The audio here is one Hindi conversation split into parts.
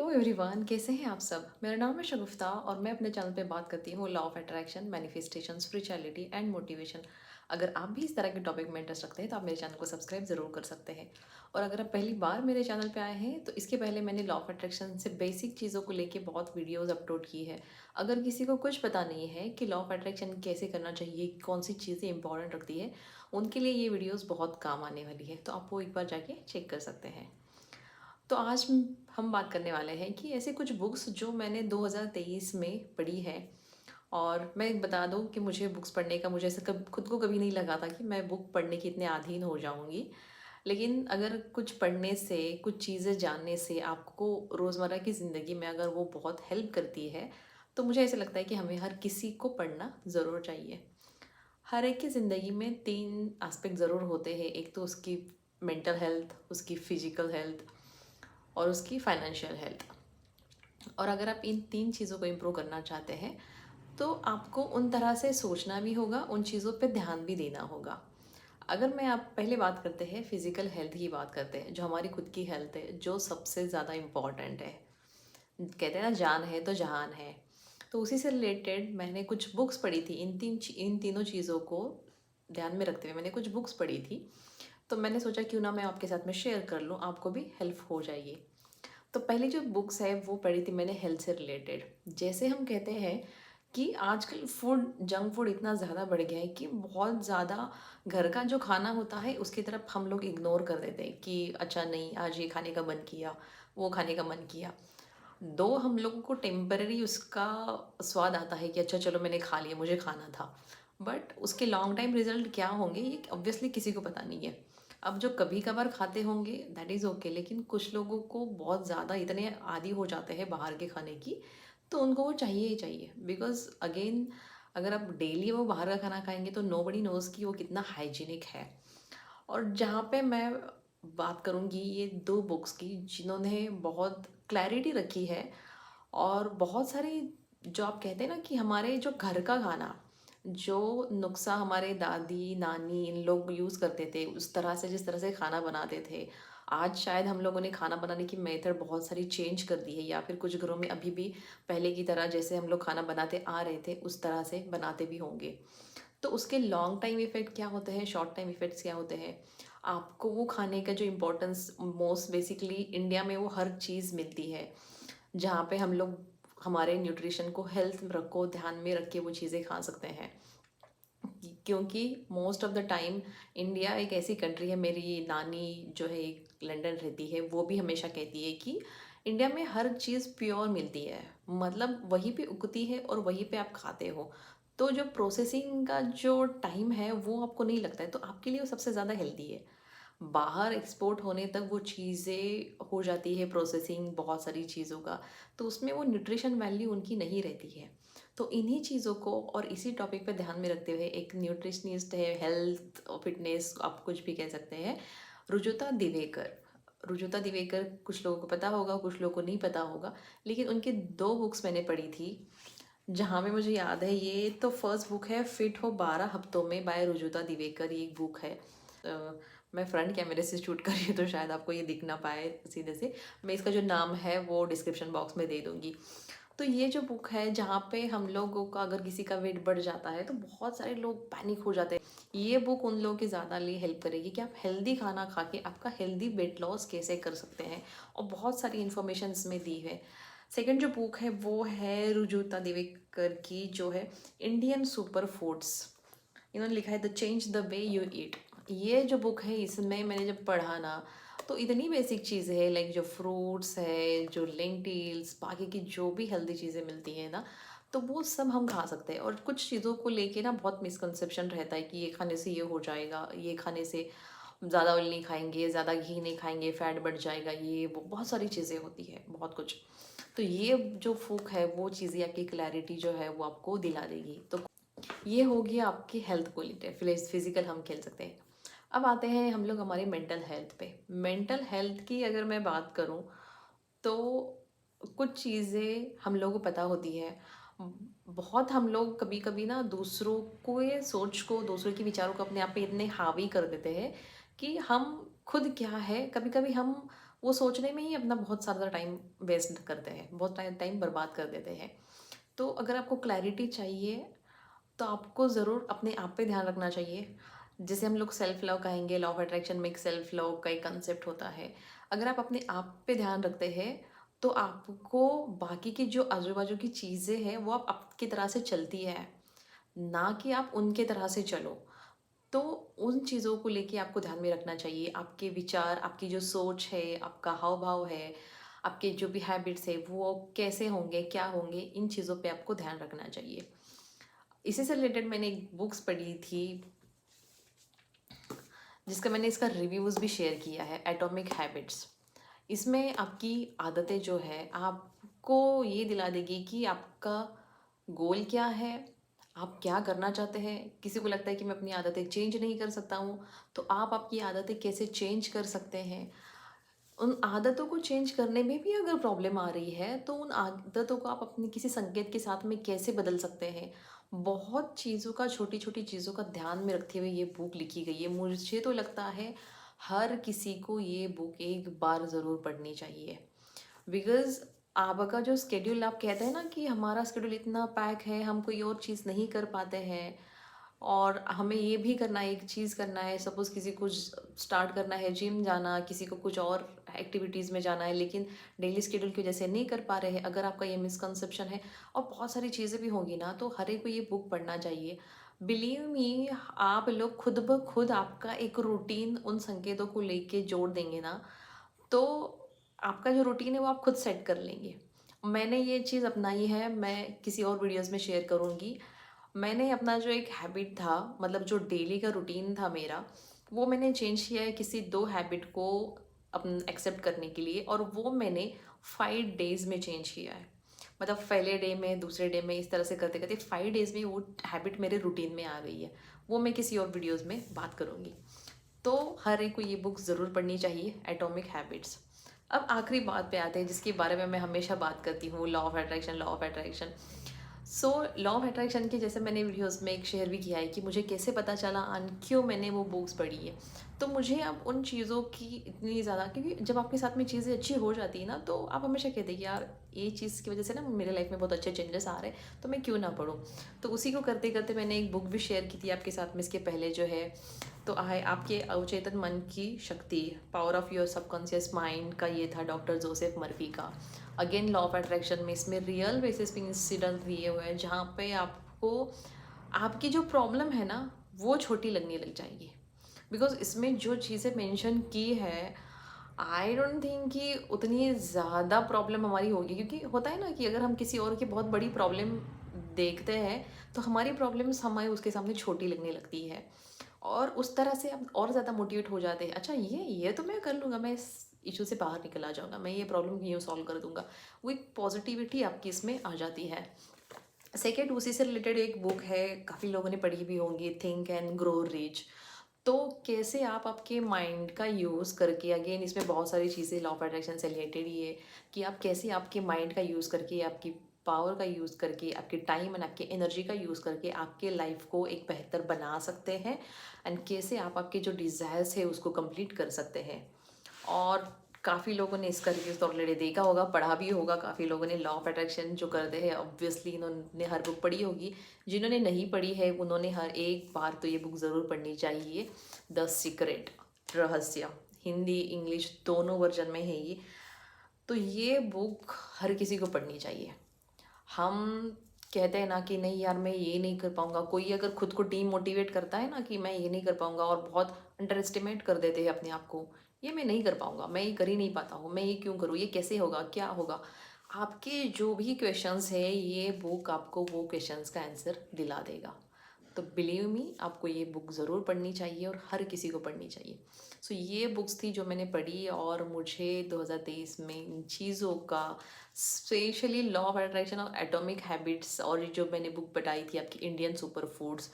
हेलो एवरीवन, कैसे हैं आप सब। मेरा नाम है शगुफ्ता और मैं अपने चैनल पे बात करती हूँ law of attraction, manifestation, spirituality and motivation. अगर आप भी इस तरह के टॉपिक में इंटरेस्ट रखते हैं तो आप मेरे चैनल को सब्सक्राइब ज़रूर कर सकते हैं। और अगर आप पहली बार मेरे चैनल पे आए हैं तो इसके पहले मैंने लॉ ऑफ अट्रैक्शन से बेसिक चीज़ों को लेके बहुत वीडियोज़ अपलोड की है। अगर किसी को कुछ पता नहीं है कि लॉ ऑफ अट्रैक्शन कैसे करना चाहिए, कौन सी चीज़ें इंपॉर्टेंट रखती है, उनके लिए ये वीडियोज़ बहुत काम आने वाली है, तो आप वो एक बार जाके चेक कर सकते हैं। तो आज हम बात करने वाले हैं कि ऐसे कुछ बुक्स जो मैंने 2023 में पढ़ी है। और मैं बता दूं कि मुझे बुक्स पढ़ने का, मुझे ऐसा कब खुद को कभी नहीं लगा था कि मैं बुक पढ़ने की इतने अधीन हो जाऊंगी। लेकिन अगर कुछ पढ़ने से, कुछ चीज़ें जानने से आपको रोज़मर्रा की ज़िंदगी में अगर वो बहुत हेल्प करती है, तो मुझे ऐसा लगता है कि हमें हर किसी को पढ़ना ज़रूर चाहिए। हर एक की ज़िंदगी में तीन एस्पेक्ट ज़रूर होते हैं। एक तो उसकी मेंटल हेल्थ, उसकी फिजिकल हेल्थ और उसकी फाइनेंशियल हेल्थ। और अगर आप इन तीन चीज़ों को इम्प्रूव करना चाहते हैं तो आपको उन तरह से सोचना भी होगा, उन चीज़ों पे ध्यान भी देना होगा। अगर मैं आप पहले बात करते हैं, फिजिकल हेल्थ की बात करते हैं, जो हमारी खुद की हेल्थ है, जो सबसे ज़्यादा इम्पॉर्टेंट है। कहते हैं ना, जान है तो जहान है। तो उसी से रिलेटेड मैंने कुछ बुक्स पढ़ी थी। इन तीनों चीज़ों को ध्यान में रखते हुए मैंने कुछ बुक्स पढ़ी थी। तो मैंने सोचा क्यों ना मैं आपके साथ में शेयर कर लूँ, आपको भी हेल्प हो जाएगी। तो पहली जो बुक्स है वो पढ़ी थी मैंने हेल्थ से रिलेटेड। जैसे हम कहते हैं कि आजकल फूड, जंक फूड इतना ज़्यादा बढ़ गया है कि बहुत ज़्यादा घर का जो खाना होता है उसकी तरफ हम लोग इग्नोर कर देते हैं कि अच्छा नहीं, आज ये खाने का मन किया, वो खाने का मन किया। दो हम लोगों को टेम्पररी उसका स्वाद आता है कि अच्छा चलो मैंने खा लिया, मुझे खाना था। बट उसके लॉन्ग टाइम रिजल्ट क्या होंगे ये ऑब्वियसली किसी को पता नहीं है। अब जो कभी कभार खाते होंगे दैट इज़ ओके, लेकिन कुछ लोगों को बहुत ज़्यादा इतने आदी हो जाते हैं बाहर के खाने की, तो उनको वो चाहिए ही चाहिए। बिकॉज अगेन, अगर आप डेली वो बाहर का खाना खाएंगे तो नो बडी नोज़ कि वो कितना हाइजीनिक है। और जहाँ पे मैं बात करूँगी ये दो बुक्स की जिन्होंने बहुत क्लैरिटी रखी है। और बहुत सारी, जो आप कहते हैं ना कि हमारे जो घर का खाना, जो नुस्खा हमारे दादी नानी इन लोग यूज़ करते थे, उस तरह से जिस तरह से खाना बनाते थे, आज शायद हम लोगों ने खाना बनाने की मेथड बहुत सारी चेंज कर दी है, या फिर कुछ घरों में अभी भी पहले की तरह जैसे हम लोग खाना बनाते आ रहे थे उस तरह से बनाते भी होंगे। तो उसके लॉन्ग टाइम इफ़ेक्ट क्या होते हैं, शॉर्ट टाइम इफ़ेक्ट्स क्या होते हैं। आपको वो खाने का जो इम्पोर्टेंस, मोस्ट बेसिकली इंडिया में वो हर चीज़ मिलती है, जहाँ पे हम लोग हमारे न्यूट्रिशन को, हेल्थ रखो ध्यान में रख के वो चीज़ें खा सकते हैं। क्योंकि most of the time India एक ऐसी कंट्री है, मेरी नानी जो है एक लंदन रहती है, वो भी हमेशा कहती है कि इंडिया में हर चीज़ प्योर मिलती है, मतलब वहीं पे उगती है और वहीं पे आप खाते हो। तो जो प्रोसेसिंग का जो टाइम है वो आपको नहीं लगता है, तो आपके लिए वो सबसे ज़्यादा हेल्दी है। बाहर एक्सपोर्ट होने तक वो चीज़ें हो जाती है, प्रोसेसिंग बहुत सारी चीज़ों का, तो उसमें वो न्यूट्रिशन वैल्यू उनकी नहीं रहती है। तो इन्हीं चीज़ों को और इसी टॉपिक पे ध्यान में रखते हुए एक न्यूट्रिशनिस्ट है, हेल्थ और फिटनेस आप कुछ भी कह सकते हैं, रुजुता दिवेकर। रुजुता दिवेकर कुछ लोगों को पता होगा, कुछ लोगों को नहीं पता होगा, लेकिन उनके दो बुक्स मैंने पढ़ी थी। जहाँ पे मुझे याद है, ये तो फर्स्ट बुक है फिट हो 12 हफ्तों में बाय रुजुता दिवेकर, ये एक बुक है। मैं फ्रंट कैमरे से शूट कर रही हूँ तो शायद आपको ये दिख ना पाए सीधे से। मैं इसका जो नाम है वो डिस्क्रिप्शन बॉक्स में दे दूँगी। तो ये जो बुक है, जहाँ पे हम लोगों का अगर किसी का वेट बढ़ जाता है तो बहुत सारे लोग पैनिक हो जाते हैं, ये बुक उन लोगों की ज़्यादा लिए हेल्प करेगी कि आप हेल्दी खाना खा के आपका हेल्दी वेट लॉस कैसे कर सकते हैं। और बहुत सारी इन्फॉर्मेशन इसमें दी है। सेकंड जो बुक है वो है रुजुता दिवेकर की, जो है इंडियन सुपर फूड्स। इन्होंने लिखा है the change the way you eat. ये जो बुक है, इसमें मैंने जब पढ़ा ना, तो इतनी बेसिक चीज़ें है, लाइक जो फ्रूट्स है, जो लेंटिल्स, बाकी की जो भी हेल्दी चीज़ें मिलती हैं ना, तो वो सब हम खा सकते हैं। और कुछ चीज़ों को लेके ना बहुत मिसकंसेप्शन रहता है कि ये खाने से ये हो जाएगा, ये खाने से ज़्यादा ऑयल नहीं खाएंगे, ज़्यादा घी नहीं खाएंगे, फैट बढ़ जाएगा, ये वो बहुत सारी चीज़ें होती है, बहुत कुछ। तो ये जो बुक है वो चीज़ें, आपकी क्लैरिटी जो है वो आपको दिला देगी। तो ये होगी आपकी हेल्थ को लेकर, फिजिकल हम खेल सकते हैं। अब आते हैं हम लोग हमारी मेंटल हेल्थ पे। मेंटल हेल्थ की अगर मैं बात करूं तो कुछ चीज़ें हम लोगों को पता होती है। बहुत हम लोग कभी कभी ना दूसरों को, ये सोच को, दूसरों के विचारों को अपने आप पे इतने हावी कर देते हैं कि हम खुद क्या है, कभी कभी हम वो सोचने में ही अपना बहुत सारा टाइम वेस्ट करते हैं, बहुत टाइम बर्बाद कर देते हैं। तो अगर आपको क्लैरिटी चाहिए तो आपको ज़रूर अपने आप पे ध्यान रखना चाहिए। जिसे हम लोग सेल्फ लव कहेंगे, लॉ ऑफ अट्रैक्शन में एक सेल्फ लव का एक कंसेप्ट होता है। अगर आप अपने आप पे ध्यान रखते हैं तो आपको बाकी की जो आजू-बाजू की चीज़ें हैं वो आप आपकी तरह से चलती है, ना कि आप उनके तरह से चलो। तो उन चीज़ों को लेके आपको ध्यान में रखना चाहिए। आपके विचार, आपकी जो सोच है, आपका हाव-भाव है, आपके जो भी हैबिट्स है वो कैसे होंगे, क्या होंगे, इन चीज़ों पे आपको ध्यान रखना चाहिए। इसी से रिलेटेड मैंने एक बुक्स पढ़ी थी, जिसका मैंने इसका रिव्यूज़ भी शेयर किया है, एटॉमिक हैबिट्स। इसमें आपकी आदतें जो है आपको ये दिला देगी कि आपका गोल क्या है, आप क्या करना चाहते हैं। किसी को लगता है कि मैं अपनी आदतें चेंज नहीं कर सकता हूँ, तो आप आपकी आदतें कैसे चेंज कर सकते हैं। उन आदतों को चेंज करने में भी अगर प्रॉब्लम आ रही है तो उन आदतों को आप अपने किसी संकेत के साथ में कैसे बदल सकते हैं। बहुत चीज़ों का, छोटी छोटी चीज़ों का ध्यान में रखते हुए ये बुक लिखी गई है। मुझे तो लगता है हर किसी को ये बुक एक बार ज़रूर पढ़नी चाहिए। बिकॉज़ आपका जो स्केड्यूल, आप कहते हैं ना कि हमारा स्केड्यूल इतना पैक है, हम कोई और चीज़ नहीं कर पाते हैं और हमें ये भी करना है, एक चीज़ करना है। सपोज़ किसी को स्टार्ट करना है जिम जाना, किसी को कुछ और एक्टिविटीज़ में जाना है, लेकिन डेली स्केड्यूल की वजह से नहीं कर पा रहे हैं। अगर आपका ये मिसकंसेप्शन है और बहुत सारी चीज़ें भी होंगी ना, तो हर एक को ये बुक पढ़ना चाहिए। बिलीव मी, आप लोग खुद ब खुद आपका एक रूटीन उन संकेतों को लेके जोड़ देंगे ना, तो आपका जो रूटीन है वो आप खुद सेट कर लेंगे। मैंने ये चीज़ अपनाई है, मैं किसी और वीडियोज़ में शेयर करूँगी। मैंने अपना जो एक हैबिट था, मतलब जो डेली का रूटीन था मेरा, वो मैंने चेंज किया है किसी 2 हैबिट को एक्सेप्ट करने के लिए, और वो मैंने 5 डेज़ में चेंज किया है। मतलब पहले डे में, दूसरे डे में, इस तरह से करते-करते 5 डेज़ में वो हैबिट मेरे रूटीन में आ गई है। वो मैं किसी और वीडियोज़ में बात करूँगी। तो हर एक को ये बुक ज़रूर पढ़नी चाहिए, एटॉमिक हैबिट्स। अब आखिरी बात पे आते हैं जिसके बारे में मैं हमेशा बात करती हूँ, law of attraction, law of attraction. So law of attraction के जैसे मैंने वीडियोस में एक शेयर भी किया है कि मुझे कैसे पता चला और क्यों मैंने वो बुक्स पढ़ी है। तो मुझे अब उन चीज़ों की इतनी ज़्यादा, क्योंकि जब आपके साथ में चीज़ें अच्छी हो जाती है ना, तो आप हमेशा कहते हैं कि यार ये चीज़ की वजह से ना मेरे लाइफ में बहुत अच्छे चेंजेस आ रहे हैं, तो मैं क्यों ना पढूँ। तो उसी को करते करते मैंने एक बुक भी शेयर की थी आपके साथ में इसके पहले जो है, तो आए आपके अवचेतन मन की शक्ति, power of your subconscious mind का, ये था डॉक्टर जोसेफ मर्फी का। अगेन लॉ ऑफ अट्रैक्शन में इसमें रियल बेसिस पे इंसिडेंट दिए हुए हैं जहाँ पे आपको आपकी जो प्रॉब्लम है ना वो छोटी लगने लग जाएगी। बिकॉज इसमें जो चीज़ें मेंशन की है, आई डोंट थिंक कि उतनी ज़्यादा प्रॉब्लम हमारी होगी, क्योंकि होता है ना कि अगर हम किसी और की बहुत बड़ी प्रॉब्लम देखते हैं तो हमारी प्रॉब्लम्स हमें उसके सामने छोटी लगने लगती है, और उस तरह से हम और ज़्यादा मोटिवेट हो जाते हैं। अच्छा, ये तो मैं कर लूँगा, मैं इस इशू से बाहर निकल आ जाऊँगा, मैं ये प्रॉब्लम यूँ सॉल्व कर दूँगा। वो एक पॉजिटिविटी आपकी इसमें आ जाती है। सेकेंड, उसी से रिलेटेड एक बुक है, काफ़ी लोगों ने पढ़ी भी होंगी, थिंक एंड ग्रो रिच। तो कैसे आप आपके माइंड का यूज़ करके, अगेन इसमें बहुत सारी चीज़ें लॉ ऑफ अट्रैक्शन से रिलेटेड ही है कि आप कैसे आपके माइंड का यूज़ करके, आपकी पावर का यूज़ करके, आपके टाइम एंड आपके एनर्जी का यूज़ करके आपके लाइफ को एक बेहतर बना सकते हैं, एंड कैसे आप आपके जो डिज़ायर्स है उसको कंप्लीट कर सकते हैं। और काफ़ी लोगों ने इसका रिव्यूज़ तो ऑलरेडी देखा होगा, पढ़ा भी होगा। काफ़ी लोगों ने लॉ ऑफ अट्रैक्शन जो करते हैं ऑब्वियसली इन्होंने हर बुक पढ़ी होगी। जिन्होंने नहीं पढ़ी है उन्होंने हर एक बार तो ये बुक ज़रूर पढ़नी चाहिए। द सीक्रेट, रहस्य, हिंदी इंग्लिश दोनों वर्जन में है ये। तो ये बुक हर किसी को पढ़नी चाहिए। हम कहते हैं ना कि नहीं यार मैं ये नहीं कर पाऊँगा, कोई अगर खुद को डीमोटिवेट करता है ना कि मैं ये नहीं कर पाऊँगा, और बहुत अंडर एस्टिमेट कर देते हैं अपने आप को, ये मैं नहीं कर पाऊँगा, मैं ये कर ही नहीं पाता हूँ, मैं ये क्यों करूँ, ये कैसे होगा, क्या होगा। आपके जो भी क्वेश्चंस है ये बुक आपको वो क्वेश्चंस का आंसर दिला देगा। तो बिलीव मी, आपको ये बुक ज़रूर पढ़नी चाहिए और हर किसी को पढ़नी चाहिए। सो ये बुक्स थी जो मैंने पढ़ी, और मुझे 2023 में इन चीज़ों का, स्पेशली लॉ ऑफ अट्रैक्शन और एटॉमिक हैबिट्स, और ये जो मैंने बुक बताई थी आपकी इंडियन सुपर फूड्स,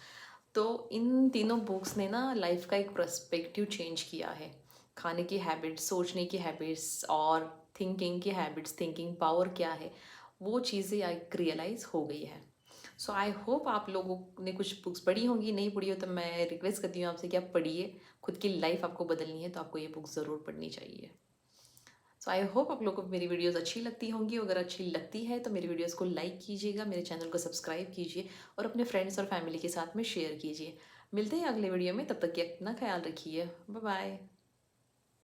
तो इन तीनों बुक्स ने ना लाइफ का एक पर्सपेक्टिव चेंज किया है। खाने की हैबिट्स, सोचने की हैबिट्स और थिंकिंग की हैबिट्स, थिंकिंग पावर क्या है, वो चीज़ें एक रियलाइज़ हो गई है। सो आई होप आप लोगों ने कुछ बुक्स पढ़ी होंगी, नहीं पढ़ी हो तो मैं रिक्वेस्ट करती हूँ आपसे कि आप पढ़िए। खुद की लाइफ आपको बदलनी है तो आपको ये बुक ज़रूर पढ़नी चाहिए। सो आई होप आप लोगों को मेरी वीडियोस अच्छी लगती होंगी। अगर अच्छी लगती है तो मेरी वीडियोस को लाइक कीजिएगा, मेरे चैनल को सब्सक्राइब कीजिए और अपने फ्रेंड्स और फैमिली के साथ में शेयर कीजिए। मिलते हैं अगले वीडियो में, तब तक के अपना ख्याल रखिए। Bye bye.